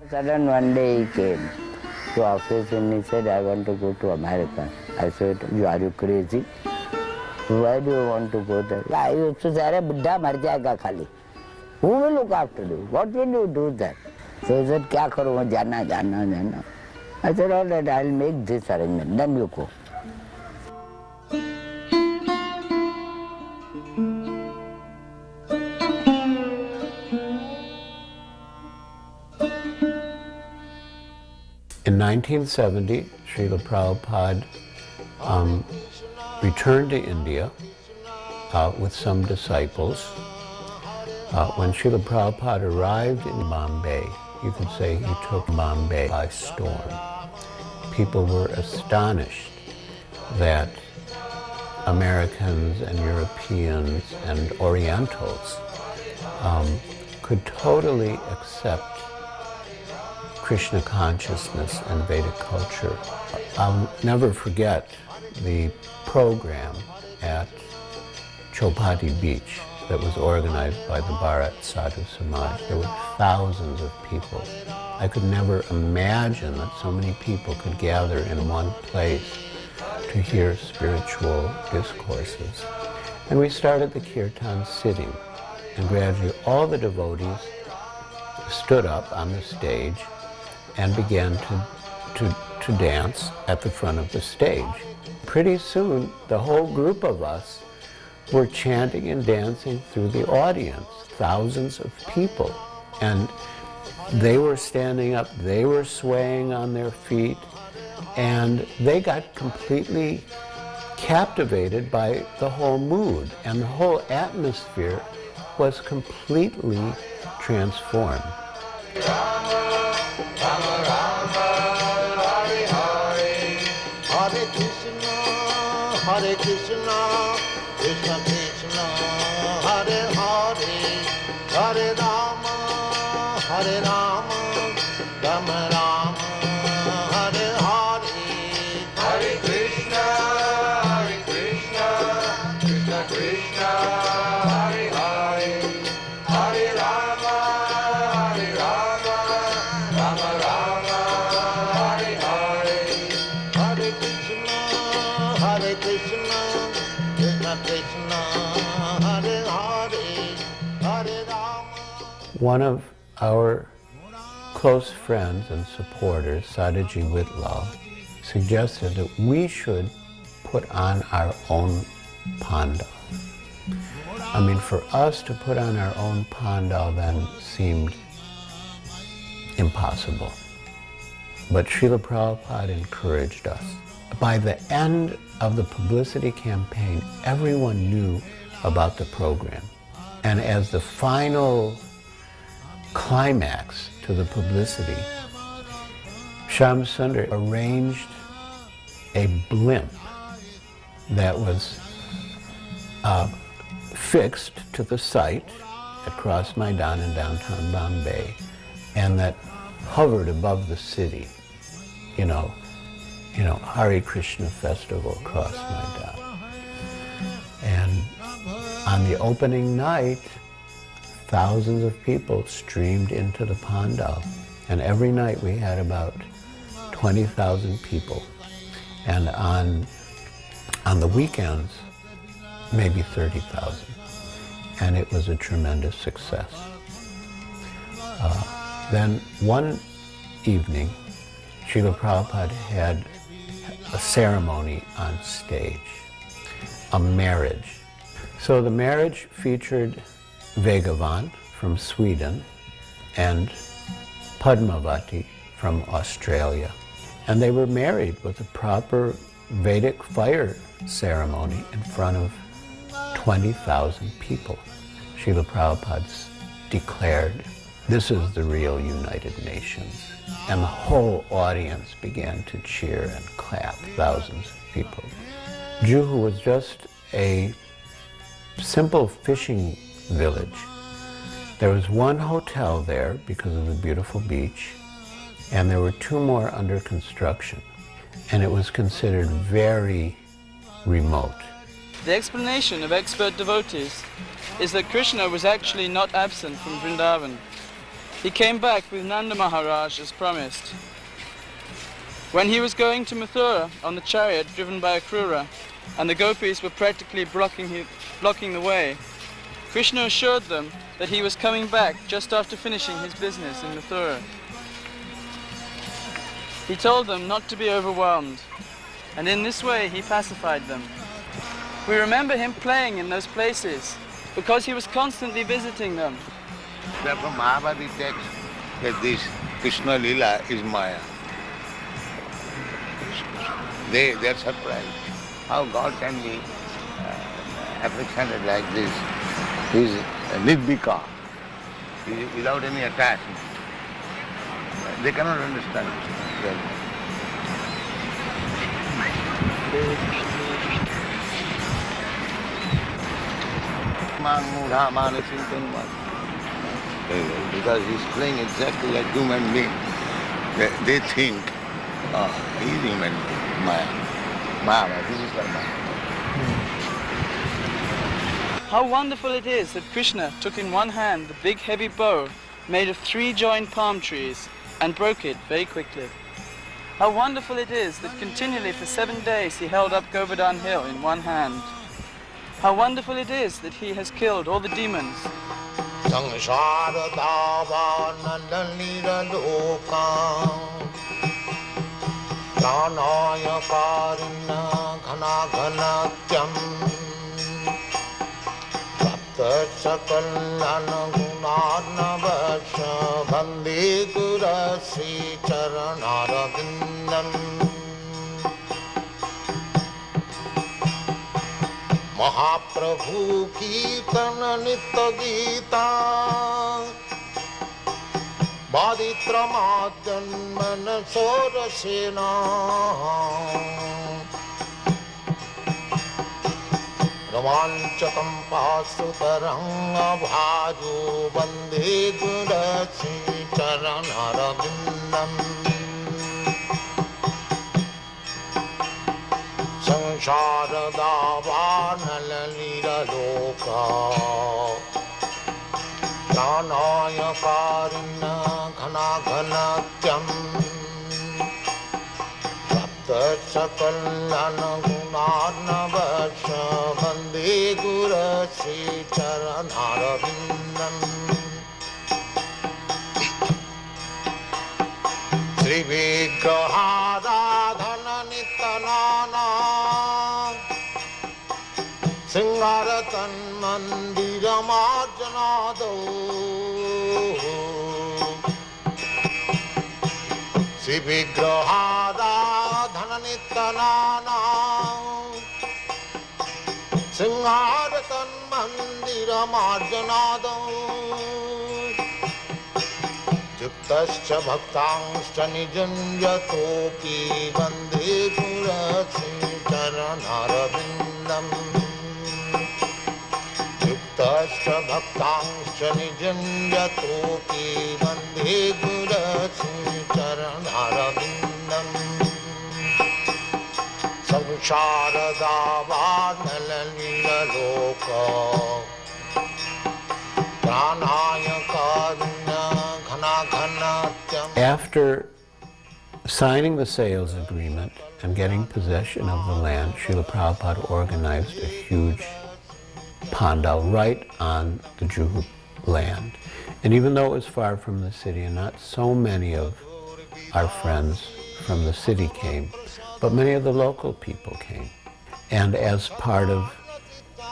Sudden one day he came to office and he said, I want to go to America. I said, are you crazy? Why do you want to go there? I used to say, Arey buddha mar jayega khali. Who will look after you? What will you do there? So he said, kya karu, jana. I said, all right, I'll make this arrangement, then you go. In 1970, Srila Prabhupada returned to India with some disciples. When Srila Prabhupada arrived in Bombay, you could say he took Bombay by storm. People were astonished that Americans and Europeans and Orientals could totally accept Krishna consciousness and Vedic culture. I'll never forget the program at Chowpatty Beach that was organized by the Bharat Sadhu Samaj. There were thousands of people. I could never imagine that so many people could gather in one place to hear spiritual discourses. And we started the kirtan sitting, and gradually all the devotees stood up on the stage and began to dance at the front of the stage. Pretty soon, the whole group of us were chanting and dancing through the audience, thousands of people. And they were standing up, they were swaying on their feet, and they got completely captivated by the whole mood, and the whole atmosphere was completely transformed. Hare Krishna, Krishna Krishna, Hare Hare, Hare Rama, Hare Rama, Rama Rama, Hare Hare, Hare Krishna, Krishna Krishna, Hare Hare, Hare Rama, Rama Rama, Hare Hare, Hare Krishna, Krishna Krishna, Hare Hare, Hare Rama. One of our close friends and supporters, Sadaji Whitlaw, suggested that we should put on our own pandal. I mean, for us to put on our own pandal then seemed impossible. But Srila Prabhupada encouraged us. By the end of the publicity campaign, everyone knew about the program. And as the final climax to the publicity, Shyam Sundar arranged a blimp that was fixed to the site at Cross Maidan in downtown Bombay, and that hovered above the city, you know, Hare Krishna festival across Maidan. And on the opening night, thousands of people streamed into the pandal. And every night we had about 20,000 people. And on the weekends, maybe 30,000. And it was a tremendous success. Then one evening, Srila Prabhupada had a ceremony on stage, a marriage. So the marriage featured Vegavan from Sweden and Padmavati from Australia. And they were married with a proper Vedic fire ceremony in front of 20,000 people. Srila Prabhupada declared, "This is the real United Nations." And the whole audience began to cheer and clap, thousands of people. Juhu was just a simple fishing village. There was one hotel there because of the beautiful beach, and there were two more under construction. And it was considered very remote. The explanation of expert devotees is that Krishna was actually not absent from Vrindavan. he came back with Nanda Maharaj as promised. When he was going to Mathura on the chariot driven by Akrura, and the gopis were practically blocking the way, Krishna assured them that he was coming back just after finishing his business in Mathura. He told them not to be overwhelmed, and in this way he pacified them. We remember him playing in those places because he was constantly visiting them. Therefore Mahabharata text that this Krishna Lila is Maya. They are surprised how God can be affectionate like this. He is nidbika, without any attachment. They cannot understand this. Because he's playing exactly like human being. They think, oh, he's human being. Maya, this is like Maya. How wonderful it is that Krishna took in one hand the big heavy bow made of 3 joined palm trees and broke it very quickly. How wonderful it is that continually for 7 days he held up Govardhan Hill in one hand. How wonderful it is that he has killed all the demons. Mahaprabhu Kirtana Nitya Gita Baditramadyanmana Sorasena Ramanchakam Pasutaranga Bhaju Bande Gurasi Charanarabindam Sansharada Vanalira Loka Pranaya Karina Ghana Ghanatyam Sapta Sakalana Gunarna Vasha Bande Gurasi Charanarabindam Sri Vigrahada Dhana Nitanana Singaratan Mandira Marjanado Sri Vigrahada Dhananitanana Singaratan Mandira Marjanado Yuktascha Bhaktangscha Nijanjatopi Vande Gurasi Charanarabindam Yuktascha Bhaktangscha Nijanjatopi Vande Gurasi Charanarabindam Sansharada Varnalalila Loka Pranaya Karuna After signing the sales agreement and getting possession of the land, Srila Prabhupada organized a huge pandal right on the Juhu land. And even though it was far from the city and not so many of our friends from the city came, but many of the local people came. And as part of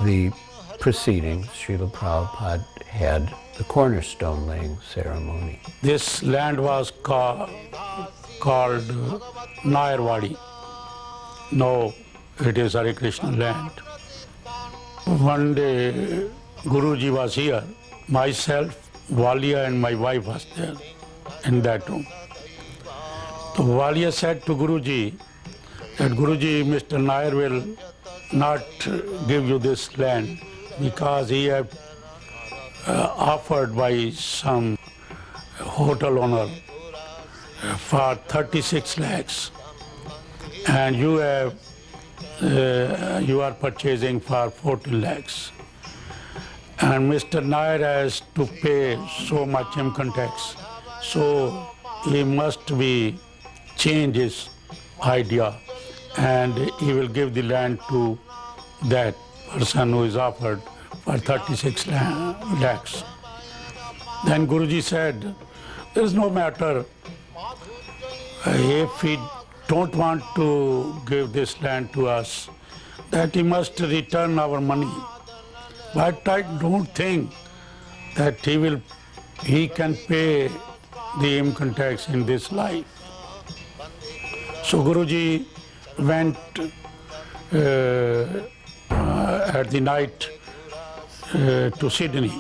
the proceedings, Srila Prabhupada had the cornerstone laying ceremony. This land was called Nayarwadi. No, it is Hare Krishna land. One day, Guruji was here. Myself, Walia and my wife was there in that room. So Walia said to Guruji that Guruji, Mr. Nair will not give you this land because he had offered by some hotel owner for 36 lakhs, and you are purchasing for 14 lakhs. and Mr. Nair has to pay so much income tax. So he must be change his idea, and he will give the land to that person who is offered for 36 lakhs. Then Guruji said, there is no matter if he don't want to give this land to us, that he must return our money. But I don't think that he can pay the income tax in this life. So Guruji went at the night to Sydney,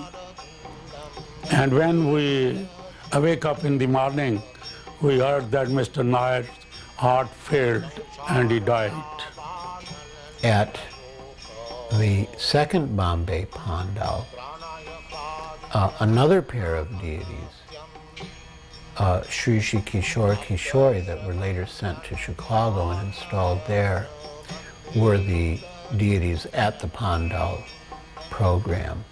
and when we awake up in the morning, we heard that Mr. Nair's heart failed and he died. At the second Bombay Pandal, another pair of deities, Sri Kishore Kishori, that were later sent to Chicago and installed there, were the deities at the Pandal program.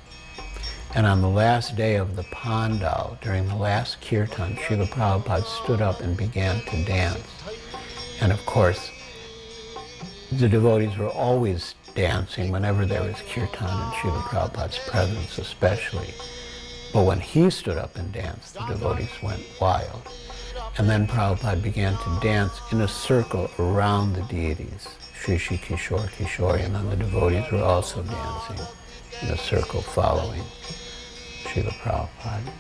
And on the last day of the Pandal, during the last kirtan, Srila Prabhupada stood up and began to dance. And of course, the devotees were always dancing whenever there was kirtan in Srila Prabhupada's presence especially. But when he stood up and danced, the devotees went wild. And then Prabhupada began to dance in a circle around the deities, Sri Kishore Kishori, and then the devotees were also dancing in a circle following Srila Prabhupada.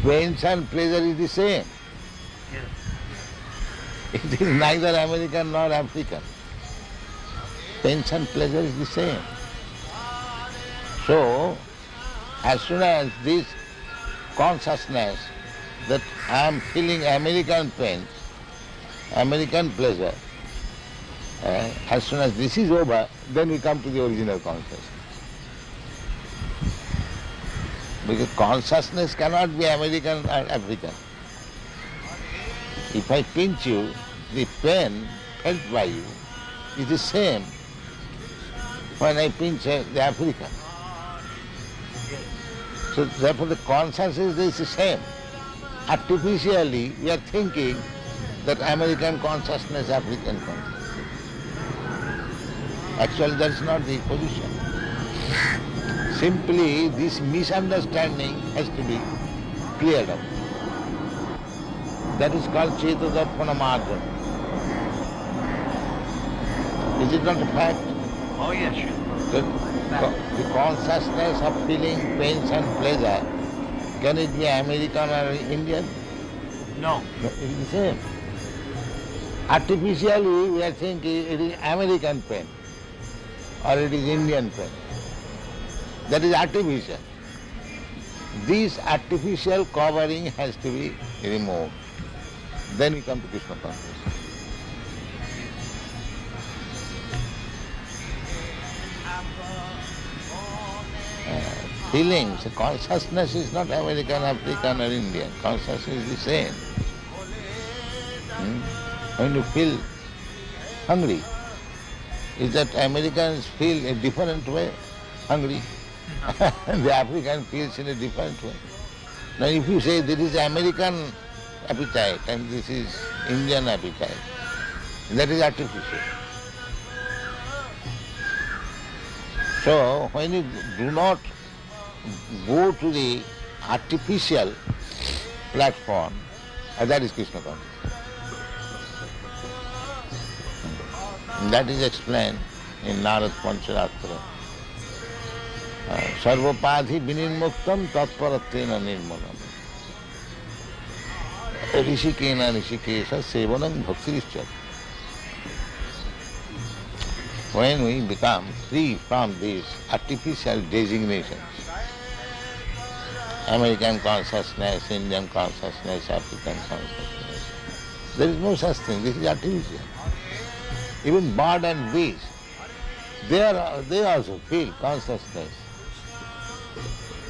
Pains and pleasure is the same. It is neither American nor African. Pains and pleasure is the same. So, as soon as this consciousness that I am feeling American pain, American pleasure, as soon as this is over, then we come to the original consciousness. Because consciousness cannot be American or African. If I pinch you, the pain felt by you is the same when I pinch the African. So therefore the consciousness is the same. Artificially we are thinking that American consciousness, African consciousness. Actually that is not the position. Simply this misunderstanding has to be cleared up. That is called Cetadarpana Marga. Is it not a fact? Oh yes, The consciousness of feeling pains and pleasure, can it be American or Indian? No. No, it is the same. Artificially we are thinking it is American pain or it is Indian pain. That is artificial. This artificial covering has to be removed. Then we come to Krishna consciousness. Feelings, consciousness is not American, African or Indian. Consciousness is the same. When you feel hungry, is that Americans feel a different way hungry? The African feels in a different way. Now if you say this is American appetite and this is Indian appetite, that is artificial. So when you do not go to the artificial platform, that is Krishna consciousness. That is explained in Narad Pancharatra. Sarvapadhi vinirmuktam tatparattena nirmalam. Rishikena rishikesha sevanam bhaktirishya. When we become free from these artificial designations, American consciousness, Indian consciousness, African consciousness, there is no such thing. This is artificial. Even bird and beast, they also feel consciousness,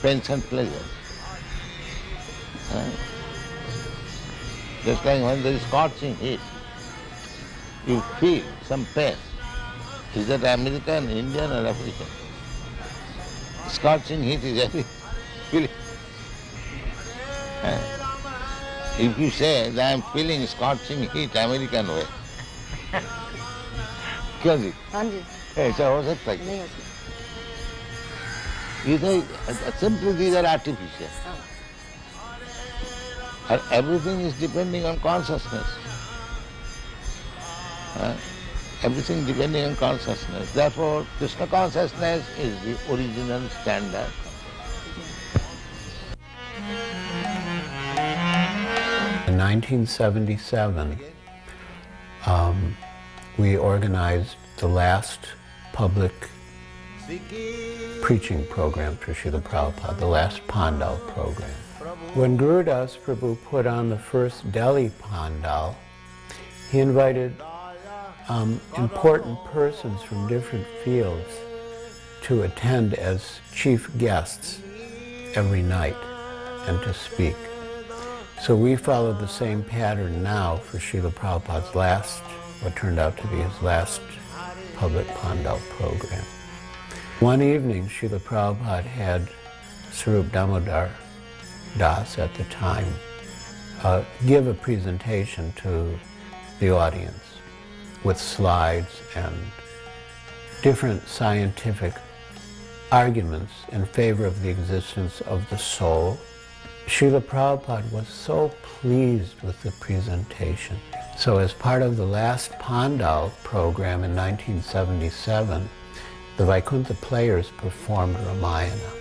pains and pleasure. Just like when there is scorching heat, you feel some pain. Is that American, Indian or African? Scorching heat is every feeling. If you say that I am feeling scorching heat American way, क्यों जी? हाँ जी ऐसा हो सकता है? नहीं हो सकता You say simply these are artificial. And everything is depending on consciousness. Everything depending on consciousness. Therefore, Krishna consciousness is the original standard. In 1977, we organized the last public preaching program for Srila Prabhupada, the last Pandal program. When Gurudas Prabhu put on the first Delhi Pandal, he invited important persons from different fields to attend as chief guests every night and to speak. So we followed the same pattern now for Srila Prabhupada's last, what turned out to be his last public Pandal program. One evening, Srila Prabhupada had Sarup Damodar Das at the time give a presentation to the audience with slides and different scientific arguments in favor of the existence of the soul. Srila Prabhupada was so pleased with the presentation. So as part of the last Pandal program in 1977, the Vaikuntha players performed Ramayana,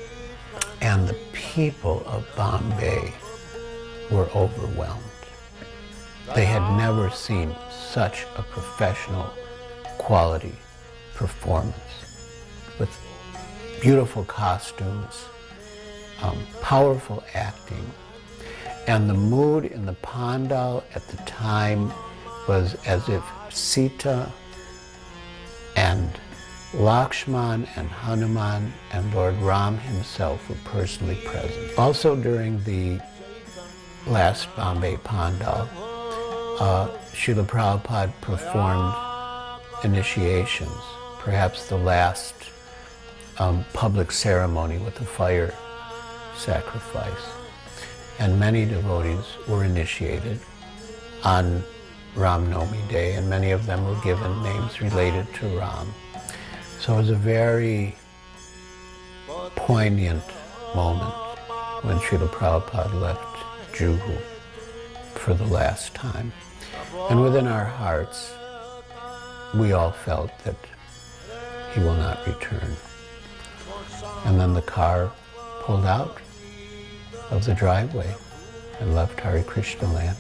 and the people of Bombay were overwhelmed. They had never seen such a professional quality performance with beautiful costumes, powerful acting, and the mood in the pandal at the time was as if Sita and Lakshman and Hanuman and Lord Ram himself were personally present. Also during the last Bombay Pandal, Srila Prabhupada performed initiations, perhaps the last public ceremony with the fire sacrifice. And many devotees were initiated on Ram Navami Day, and many of them were given names related to Ram. So it was a very poignant moment when Srila Prabhupada left Juhu for the last time. And within our hearts, we all felt that he will not return. And then the car pulled out of the driveway and left Hare Krishna land.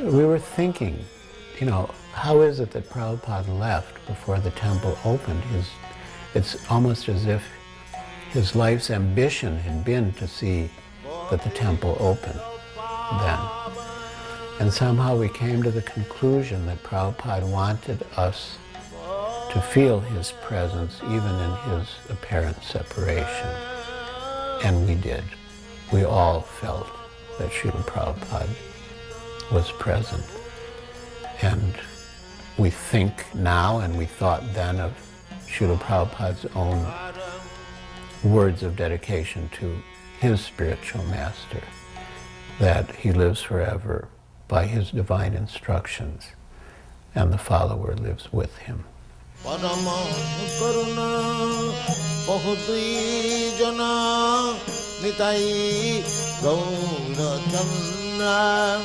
We were thinking, how is it that Prabhupada left before the temple opened? It's almost as if his life's ambition had been to see that the temple opened then. And somehow we came to the conclusion that Prabhupada wanted us to feel his presence even in his apparent separation. And we did. We all felt that Srila Prabhupada was present. And we think now, and we thought then, of Srila Prabhupada's own words of dedication to his spiritual master, that he lives forever by his divine instructions, and the follower lives with him. Parama karuna bahutui jana nitai gaura chandra.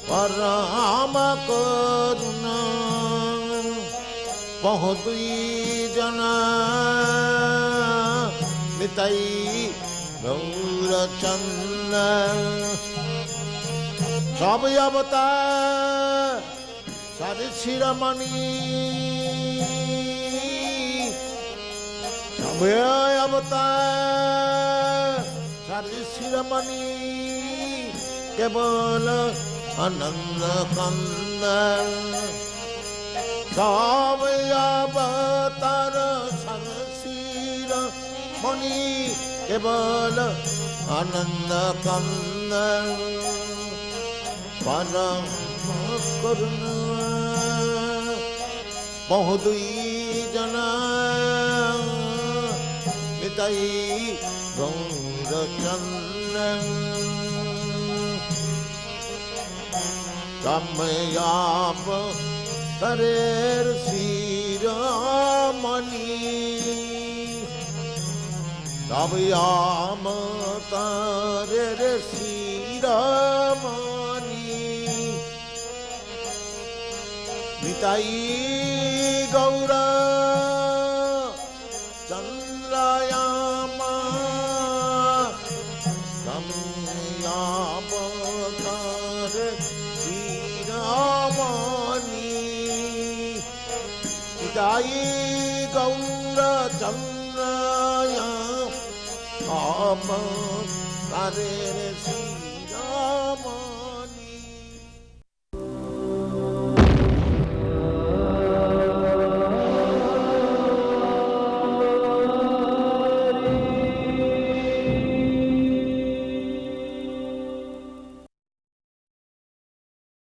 Parama karuna bahutui jana nitai gaura chandra. Sabhi avatar Sari Shiramani Sabhi avatar Sari Shiramani Kevala Ananda Kanda Sabhi avatar Sari Shiramani Kevala Ananda Kanda Param Karuna Bahudui Jana Nitai Gaura Chandra Kamayapa Tarer Siramani Kamayama Tarer Siramani Nitai Gaura Chandrayama Kamyapa Kare Shiramani Nitai Gaura Chandrayama Kare Shiramani